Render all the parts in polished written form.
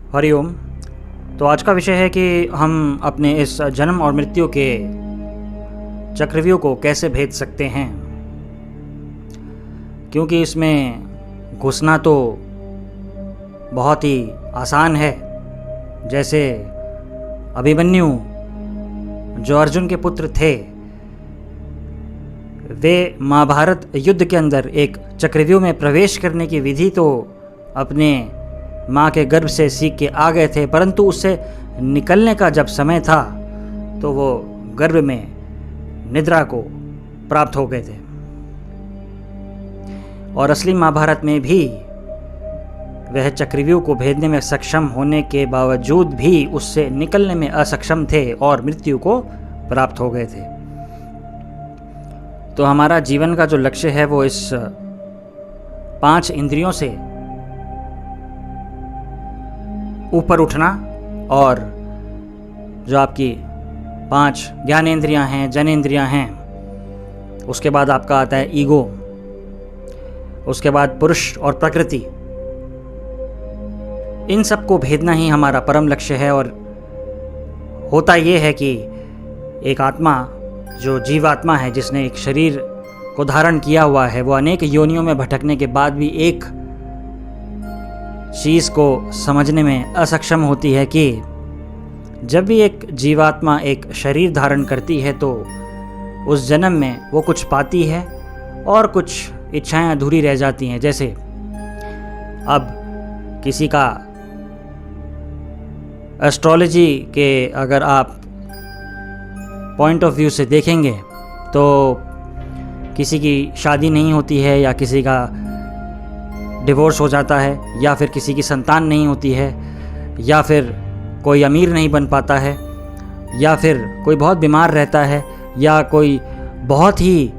हरिओम। तो आज का विषय है कि हम अपने इस जन्म और मृत्यु के चक्रव्यूह को कैसे भेद सकते हैं, क्योंकि इसमें घुसना तो बहुत ही आसान है। जैसे अभिमन्यु जो अर्जुन के पुत्र थे, वे महाभारत युद्ध के अंदर एक चक्रव्यूह में प्रवेश करने की विधि तो अपने माँ के गर्भ से सीख के आ गए थे, परंतु उससे निकलने का जब समय था तो वो गर्भ में निद्रा को प्राप्त हो गए थे। और असली महाभारत में भी वह चक्रव्यूह को भेदने में सक्षम होने के बावजूद भी उससे निकलने में असक्षम थे और मृत्यु को प्राप्त हो गए थे। तो हमारा जीवन का जो लक्ष्य है वो इस 5 इंद्रियों से ऊपर उठना, और जो आपकी 5 ज्ञानेंद्रियां हैं, जनेंद्रियां हैं, उसके बाद आपका आता है ईगो, उसके बाद पुरुष और प्रकृति। इन सब को भेदना ही हमारा परम लक्ष्य है। और होता ये है कि एक आत्मा जो जीवात्मा है, जिसने एक शरीर को धारण किया हुआ है, वो अनेक योनियों में भटकने के बाद भी एक चीज़ को समझने में असक्षम होती है कि जब भी एक जीवात्मा एक शरीर धारण करती है तो उस जन्म में वो कुछ पाती है और कुछ इच्छाएं अधूरी रह जाती हैं। जैसे अब किसी का एस्ट्रोलॉजी के अगर आप पॉइंट ऑफ व्यू से देखेंगे तो किसी की शादी नहीं होती है, या किसी का डिवोर्स हो जाता है, या फिर किसी की संतान नहीं होती है, या फिर कोई अमीर नहीं बन पाता है, या फिर कोई बहुत बीमार रहता है, या कोई बहुत ही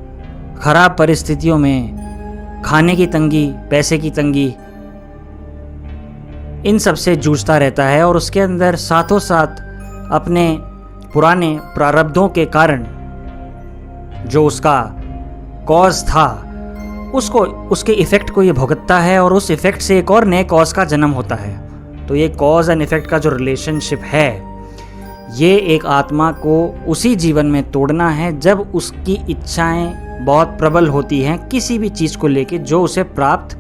ख़राब परिस्थितियों में खाने की तंगी, पैसे की तंगी, इन सब से जूझता रहता है। और उसके अंदर साथों साथ अपने पुराने प्रारब्धों के कारण जो उसका कॉज था, उसको उसके इफ़ेक्ट को ये भुगतता है, और उस इफ़ेक्ट से एक और नए कॉज का जन्म होता है। तो ये कॉज एंड इफ़ेक्ट का जो रिलेशनशिप है, ये एक आत्मा को उसी जीवन में तोड़ना है जब उसकी इच्छाएं बहुत प्रबल होती हैं किसी भी चीज़ को लेके जो उसे प्राप्त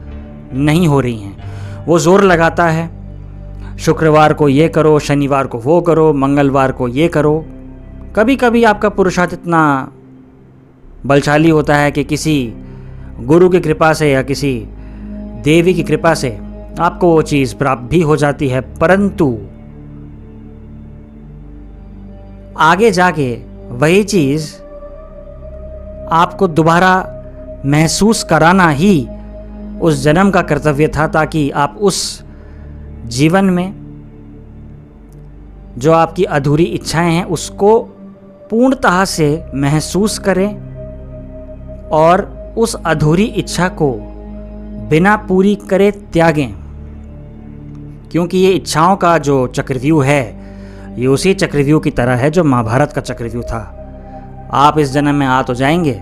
नहीं हो रही हैं। वो ज़ोर लगाता है, शुक्रवार को ये करो, शनिवार को वो करो, मंगलवार को ये करो। कभी कभी आपका पुरुषार्थ इतना बलशाली होता है कि किसी गुरु की कृपा से या किसी देवी की कृपा से आपको वो चीज़ प्राप्त भी हो जाती है, परंतु आगे जाके वही चीज़ आपको दोबारा महसूस कराना ही उस जन्म का कर्तव्य था, ताकि आप उस जीवन में जो आपकी अधूरी इच्छाएं हैं उसको पूर्णतः से महसूस करें और उस अधूरी इच्छा को बिना पूरी करे त्यागें। क्योंकि ये इच्छाओं का जो चक्रव्यूह है, ये उसी चक्रव्यूह की तरह है जो महाभारत का चक्रव्यूह था। आप इस जन्म में आ तो जाएंगे,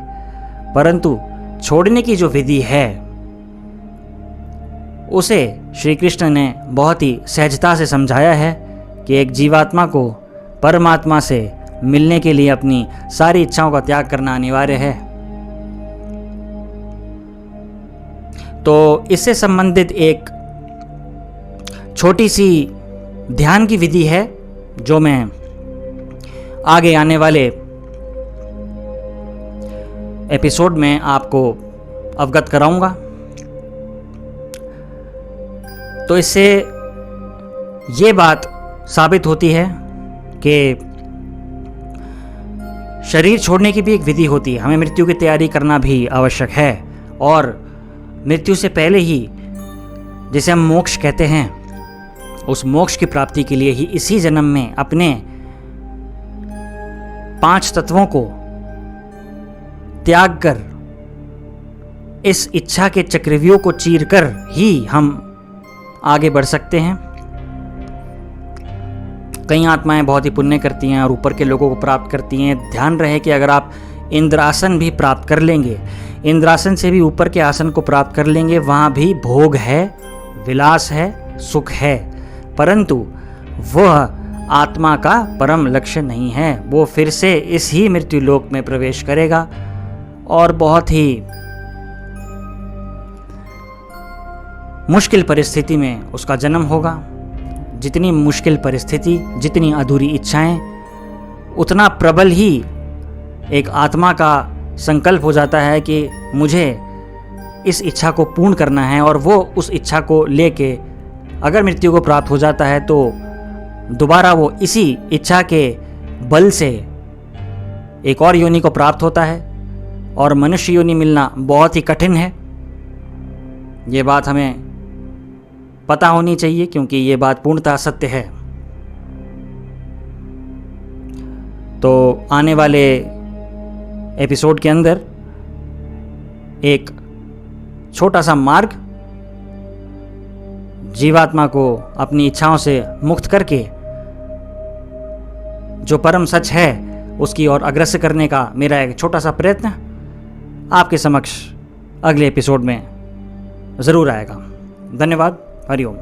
परंतु छोड़ने की जो विधि है उसे श्री कृष्ण ने बहुत ही सहजता से समझाया है कि एक जीवात्मा को परमात्मा से मिलने के लिए अपनी सारी इच्छाओं का त्याग करना अनिवार्य है। तो इससे संबंधित एक छोटी सी ध्यान की विधि है जो मैं आगे आने वाले एपिसोड में आपको अवगत कराऊंगा। तो इससे ये बात साबित होती है कि शरीर छोड़ने की भी एक विधि होती है। हमें मृत्यु की तैयारी करना भी आवश्यक है, और मृत्यु से पहले ही, जिसे हम मोक्ष कहते हैं, उस मोक्ष की प्राप्ति के लिए ही इसी जन्म में अपने 5 तत्वों को त्याग कर, इस इच्छा के चक्रव्यूह को चीरकर ही हम आगे बढ़ सकते हैं। कई आत्माएं बहुत ही पुण्य करती हैं और ऊपर के लोगों को प्राप्त करती हैं। ध्यान रहे कि अगर आप इंद्रासन भी प्राप्त कर लेंगे, इंद्रासन से भी ऊपर के आसन को प्राप्त कर लेंगे, वहाँ भी भोग है, विलास है, सुख है, परंतु वह आत्मा का परम लक्ष्य नहीं है। वो फिर से इस ही मृत्यु लोक में प्रवेश करेगा और बहुत ही मुश्किल परिस्थिति में उसका जन्म होगा। जितनी मुश्किल परिस्थिति, जितनी अधूरी इच्छाएं, उतना प्रबल ही एक आत्मा का संकल्प हो जाता है कि मुझे इस इच्छा को पूर्ण करना है, और वो उस इच्छा को लेके अगर मृत्यु को प्राप्त हो जाता है तो दोबारा वो इसी इच्छा के बल से एक और योनि को प्राप्त होता है, और मनुष्य योनि मिलना बहुत ही कठिन है। ये बात हमें पता होनी चाहिए, क्योंकि ये बात पूर्णतः सत्य है। तो आने वाले एपिसोड के अंदर एक छोटा सा मार्ग जीवात्मा को अपनी इच्छाओं से मुक्त करके जो परम सच है उसकी ओर अग्रसर करने का मेरा एक छोटा सा प्रयत्न आपके समक्ष अगले एपिसोड में ज़रूर आएगा। धन्यवाद। हरिओम।